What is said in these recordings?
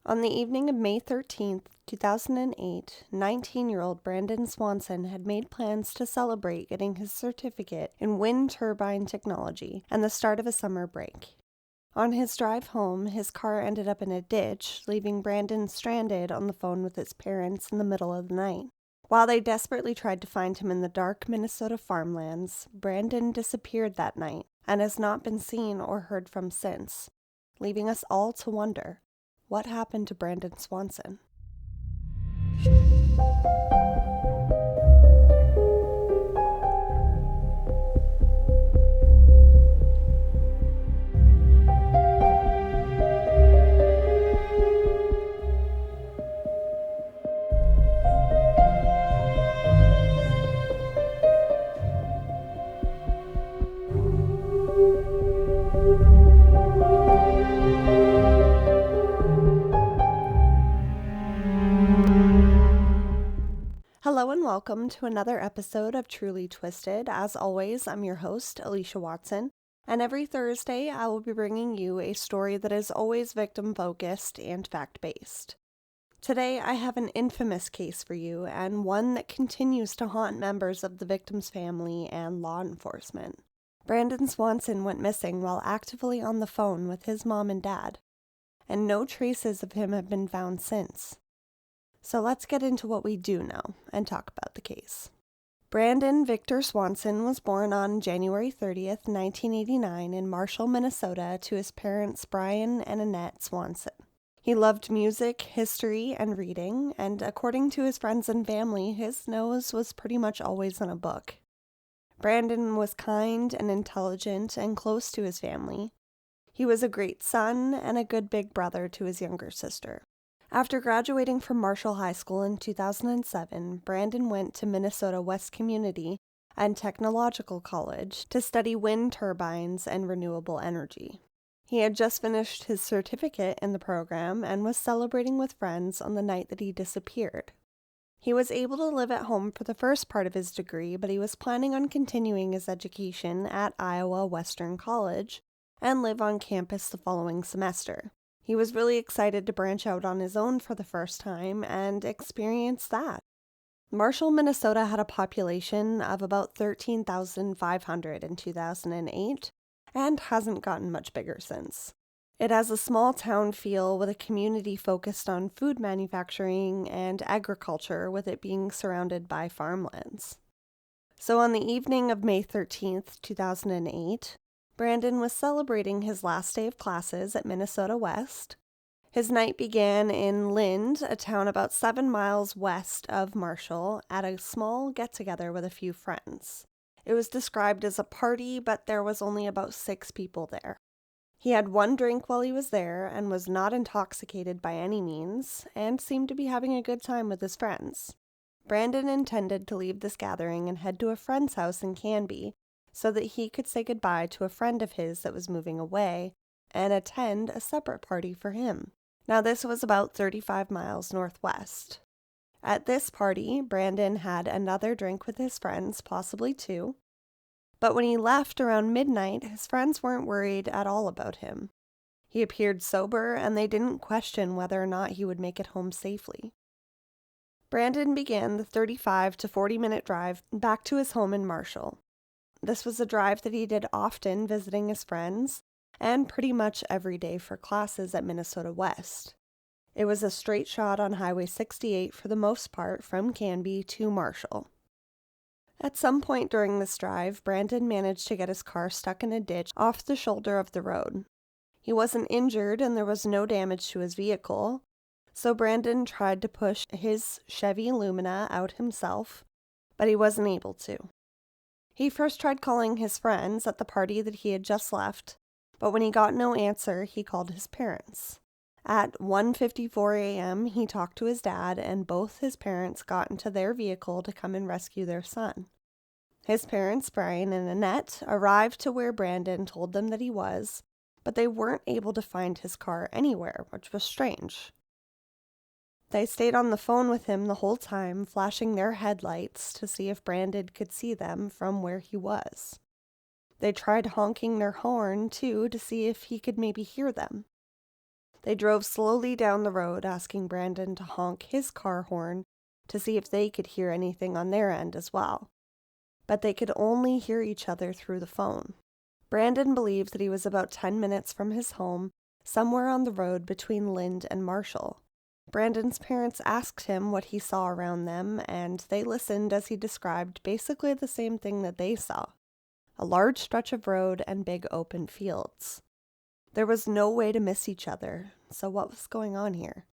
On the evening of May 13th, 2008, 19-year-old Brandon Swanson had made plans to celebrate getting his certificate in wind turbine technology and the start of a summer break. On his drive home, his car ended up in a ditch, leaving Brandon stranded on the phone with his parents in the middle of the night. While they desperately tried to find him in the dark Minnesota farmlands, Brandon disappeared that night and has not been seen or heard from since, leaving us all to wonder, what happened to Brandon Swanson? Hello and welcome to another episode of Truly Twisted. As always, I'm your host, Alicia Watson, and every Thursday I will be bringing you a story that is always victim-focused and fact-based. Today I have an infamous case for you, and one that continues to haunt members of the victim's family and law enforcement. Brandon Swanson went missing while actively on the phone with his mom and dad, and no traces of him have been found since. So let's get into what we do know and talk about the case. Brandon Victor Swanson was born on January 30th, 1989 in Marshall, Minnesota to his parents Brian and Annette Swanson. He loved music, history, and reading, and according to his friends and family, his nose was pretty much always in a book. Brandon was kind and intelligent and close to his family. He was a great son and a good big brother to his younger sister. After graduating from Marshall High School in 2007, Brandon went to Minnesota West Community and Technological College to study wind turbines and renewable energy. He had just finished his certificate in the program and was celebrating with friends on the night that he disappeared. He was able to live at home for the first part of his degree, but he was planning on continuing his education at Iowa Western College and live on campus the following semester. He was really excited to branch out on his own for the first time and experience that. Marshall, Minnesota had a population of about 13,500 in 2008 and hasn't gotten much bigger since. It has a small town feel with a community focused on food manufacturing and agriculture, with it being surrounded by farmlands. So on the evening of May 13th, 2008, Brandon was celebrating his last day of classes at Minnesota West. His night began in Lind, a town about 7 miles west of Marshall, at a small get-together with a few friends. It was described as a party, but there was only about 6 people there. He had one drink while he was there and was not intoxicated by any means, and seemed to be having a good time with his friends. Brandon intended to leave this gathering and head to a friend's house in Canby, so that he could say goodbye to a friend of his that was moving away and attend a separate party for him. Now, this was about 35 miles northwest. At this party, Brandon had another drink with his friends, possibly 2. But when he left around midnight, his friends weren't worried at all about him. He appeared sober, and they didn't question whether or not he would make it home safely. Brandon began the 35 to 40-minute drive back to his home in Marshall. This was a drive that he did often visiting his friends, and pretty much every day for classes at Minnesota West. It was a straight shot on Highway 68 for the most part from Canby to Marshall. At some point during this drive, Brandon managed to get his car stuck in a ditch off the shoulder of the road. He wasn't injured and there was no damage to his vehicle, so Brandon tried to push his Chevy Lumina out himself, but he wasn't able to. He first tried calling his friends at the party that he had just left, but when he got no answer, he called his parents. At 1:54 a.m., he talked to his dad, and both his parents got into their vehicle to come and rescue their son. His parents, Brian and Annette, arrived to where Brandon told them that he was, but they weren't able to find his car anywhere, which was strange. They stayed on the phone with him the whole time, flashing their headlights to see if Brandon could see them from where he was. They tried honking their horn, too, to see if he could maybe hear them. They drove slowly down the road, asking Brandon to honk his car horn to see if they could hear anything on their end as well. But they could only hear each other through the phone. Brandon believed that he was about 10 minutes from his home, somewhere on the road between Lind and Marshall. Brandon's parents asked him what he saw around them, and they listened as he described basically the same thing that they saw: a large stretch of road and big open fields. There was no way to miss each other, so what was going on here?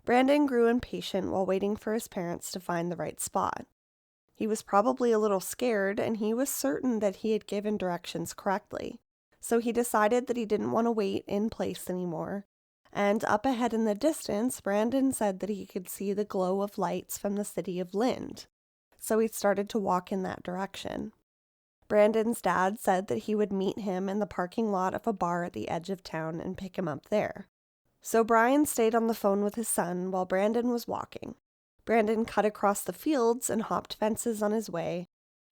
Brandon grew impatient while waiting for his parents to find the right spot. He was probably a little scared, and he was certain that he had given directions correctly, so he decided that he didn't want to wait in place anymore. And up ahead in the distance, Brandon said that he could see the glow of lights from the city of Lind, so he started to walk in that direction. Brandon's dad said that he would meet him in the parking lot of a bar at the edge of town and pick him up there. So Brian stayed on the phone with his son while Brandon was walking. Brandon cut across the fields and hopped fences on his way,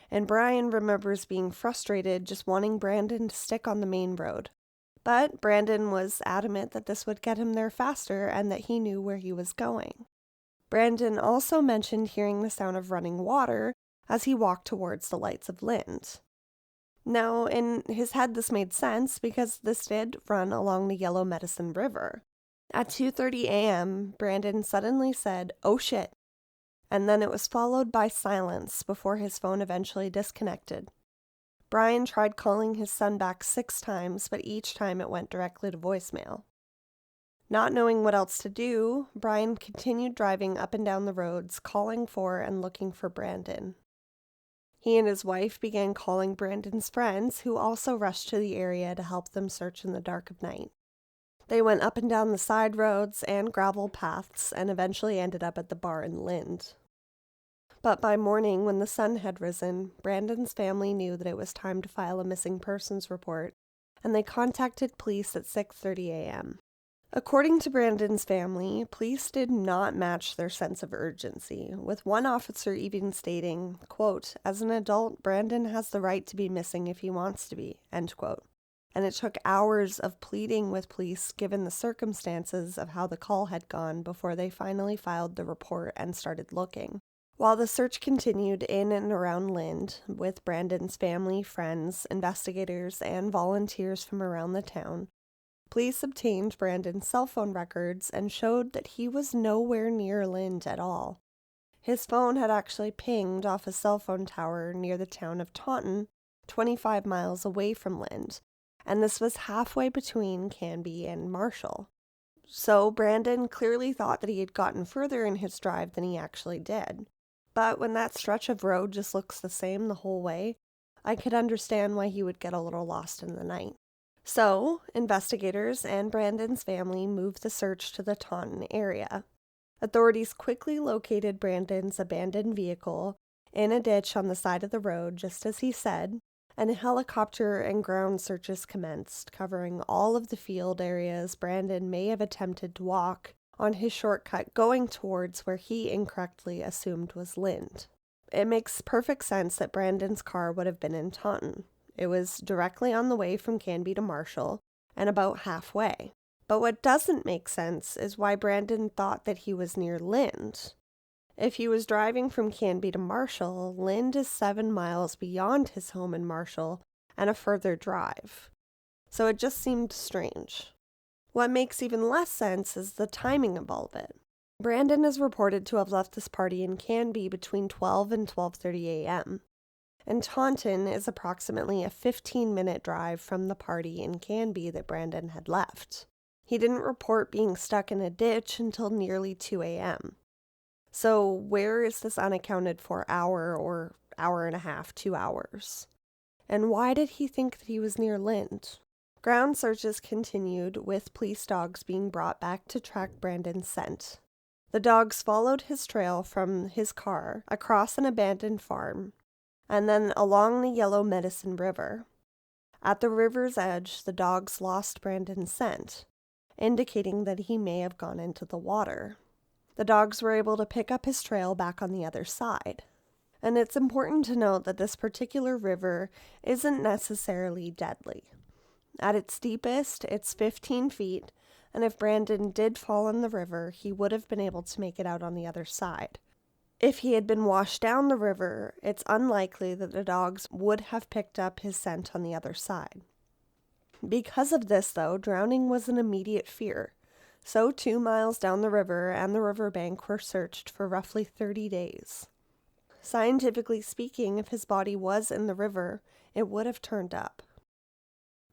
and Brian remembers being frustrated just wanting Brandon to stick on the main road. But Brandon was adamant that this would get him there faster and that he knew where he was going. Brandon also mentioned hearing the sound of running water as he walked towards the lights of Lind. Now, in his head this made sense because this did run along the Yellow Medicine River. At 2:30 a.m., Brandon suddenly said, "Oh shit," and then it was followed by silence before his phone eventually disconnected. Brian tried calling his son back 6 times, but each time it went directly to voicemail. Not knowing what else to do, Brian continued driving up and down the roads, calling for and looking for Brandon. He and his wife began calling Brandon's friends, who also rushed to the area to help them search in the dark of night. They went up and down the side roads and gravel paths and eventually ended up at the bar in Lind. But by morning, when the sun had risen, Brandon's family knew that it was time to file a missing persons report, and they contacted police at 6:30 a.m. According to Brandon's family, police did not match their sense of urgency, with one officer even stating, quote, "As an adult, Brandon has the right to be missing if he wants to be," end quote. And it took hours of pleading with police given the circumstances of how the call had gone before they finally filed the report and started looking. While the search continued in and around Lind, with Brandon's family, friends, investigators, and volunteers from around the town, police obtained Brandon's cell phone records and showed that he was nowhere near Lind at all. His phone had actually pinged off a cell phone tower near the town of Taunton, 25 miles away from Lind, and this was halfway between Canby and Marshall. So Brandon clearly thought that he had gotten further in his drive than he actually did. But when that stretch of road just looks the same the whole way, I could understand why he would get a little lost in the night. So, investigators and Brandon's family moved the search to the Taunton area. Authorities quickly located Brandon's abandoned vehicle in a ditch on the side of the road, just as he said, and helicopter and ground searches commenced, covering all of the field areas Brandon may have attempted to walk on his shortcut going towards where he incorrectly assumed was Lind. It makes perfect sense that Brandon's car would have been in Taunton. It was directly on the way from Canby to Marshall, and about halfway. But what doesn't make sense is why Brandon thought that he was near Lind. If he was driving from Canby to Marshall, Lind is 7 miles beyond his home in Marshall and a further drive. So it just seemed strange. What makes even less sense is the timing of all of it. Brandon is reported to have left this party in Canby between 12 and 12:30 a.m., and Taunton is approximately a 15-minute drive from the party in Canby that Brandon had left. He didn't report being stuck in a ditch until nearly 2 a.m. So where is this unaccounted for hour or hour and a half, 2 hours? And why did he think that he was near Lind? Ground searches continued, with police dogs being brought back to track Brandon's scent. The dogs followed his trail from his car across an abandoned farm, and then along the Yellow Medicine River. At the river's edge, the dogs lost Brandon's scent, indicating that he may have gone into the water. The dogs were able to pick up his trail back on the other side. And it's important to note that this particular river isn't necessarily deadly. At its deepest, it's 15 feet, and if Brandon did fall in the river, he would have been able to make it out on the other side. If he had been washed down the river, it's unlikely that the dogs would have picked up his scent on the other side. Because of this, though, drowning was an immediate fear. So 2 miles down the river and the riverbank were searched for roughly 30 days. Scientifically speaking, if his body was in the river, it would have turned up.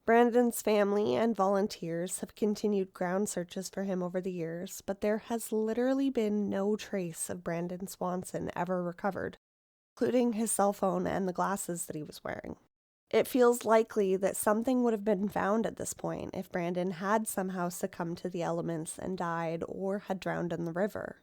Brandon's family and volunteers have continued ground searches for him over the years, but there has literally been no trace of Brandon Swanson ever recovered, including his cell phone and the glasses that he was wearing. It feels likely that something would have been found at this point if Brandon had somehow succumbed to the elements and died or had drowned in the river.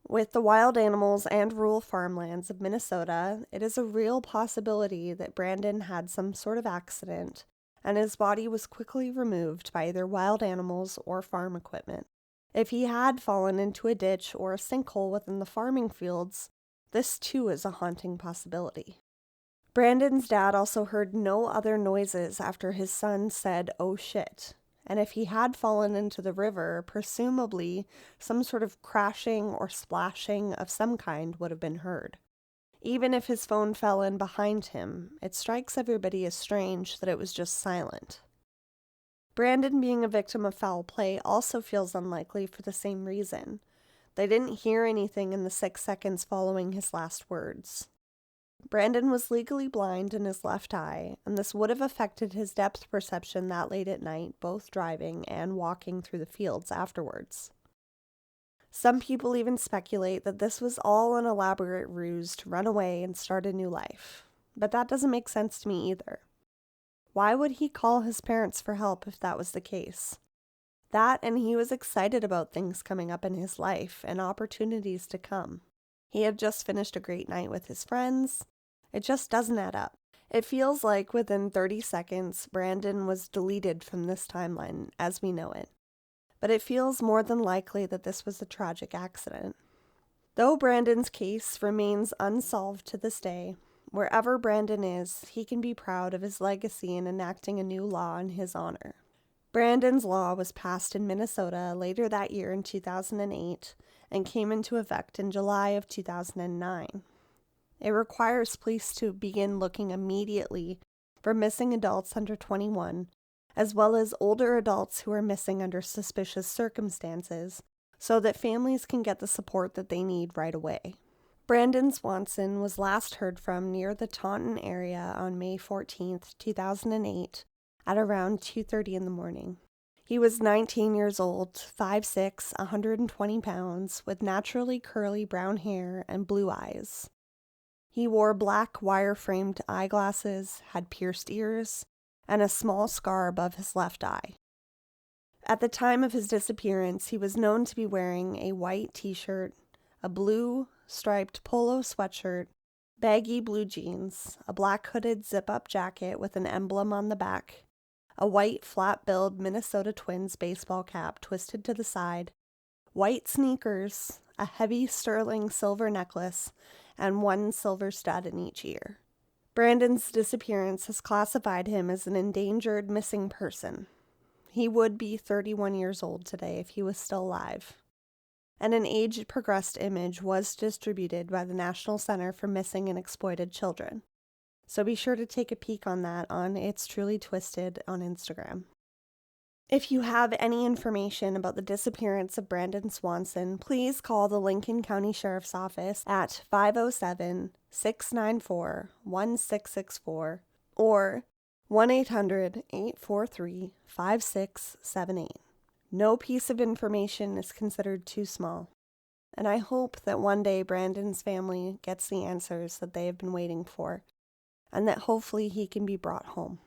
With the wild animals and rural farmlands of Minnesota, it is a real possibility that Brandon had some sort of accident and his body was quickly removed by either wild animals or farm equipment. If he had fallen into a ditch or a sinkhole within the farming fields, this too is a haunting possibility. Brandon's dad also heard no other noises after his son said, "Oh shit." And if he had fallen into the river, presumably some sort of crashing or splashing of some kind would have been heard. Even if his phone fell in behind him, it strikes everybody as strange that it was just silent. Brandon being a victim of foul play also feels unlikely for the same reason. They didn't hear anything in the 6 seconds following his last words. Brandon was legally blind in his left eye, and this would have affected his depth perception that late at night, both driving and walking through the fields afterwards. Some people even speculate that this was all an elaborate ruse to run away and start a new life, but that doesn't make sense to me either. Why would he call his parents for help if that was the case? That, and he was excited about things coming up in his life and opportunities to come. He had just finished a great night with his friends. It just doesn't add up. It feels like within 30 seconds, Brandon was deleted from this timeline as we know it. But it feels more than likely that this was a tragic accident. Though Brandon's case remains unsolved to this day, wherever Brandon is, he can be proud of his legacy in enacting a new law in his honor. Brandon's law was passed in Minnesota later that year in 2008 and came into effect in July of 2009. It requires police to begin looking immediately for missing adults under 21, as well as older adults who are missing under suspicious circumstances, so that families can get the support that they need right away. Brandon Swanson was last heard from near the Taunton area on May 14, 2008, at around 2:30 in the morning. He was 19 years old, 5'6", 120 pounds, with naturally curly brown hair and blue eyes. He wore black wire-framed eyeglasses, had pierced ears, and a small scar above his left eye. At the time of his disappearance, he was known to be wearing a white t-shirt, a blue striped polo sweatshirt, baggy blue jeans, a black hooded zip-up jacket with an emblem on the back, a white flat-billed Minnesota Twins baseball cap twisted to the side, white sneakers, a heavy sterling silver necklace, and one silver stud in each ear. Brandon's disappearance has classified him as an endangered missing person. He would be 31 years old today if he was still alive. And an age-progressed image was distributed by the National Center for Missing and Exploited Children. So be sure to take a peek on that on It's Truly Twisted on Instagram. If you have any information about the disappearance of Brandon Swanson, please call the Lincoln County Sheriff's Office at 507-694-1664 or 1-800-843-5678. No piece of information is considered too small, and I hope that one day Brandon's family gets the answers that they have been waiting for, and that hopefully he can be brought home.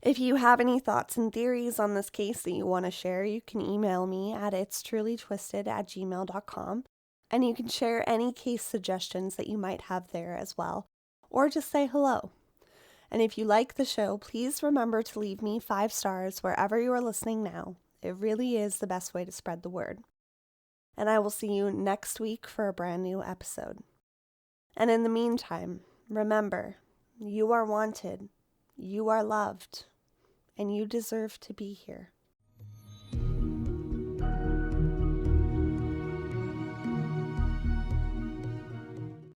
If you have any thoughts and theories on this case that you want to share, you can email me at itstrulytwisted@gmail.com, and you can share any case suggestions that you might have there as well, or just say hello. And if you like the show, please remember to leave me 5 stars wherever you are listening now. It really is the best way to spread the word. And I will see you next week for a brand new episode. And in the meantime, remember, you are wanted, you are loved, and you deserve to be here.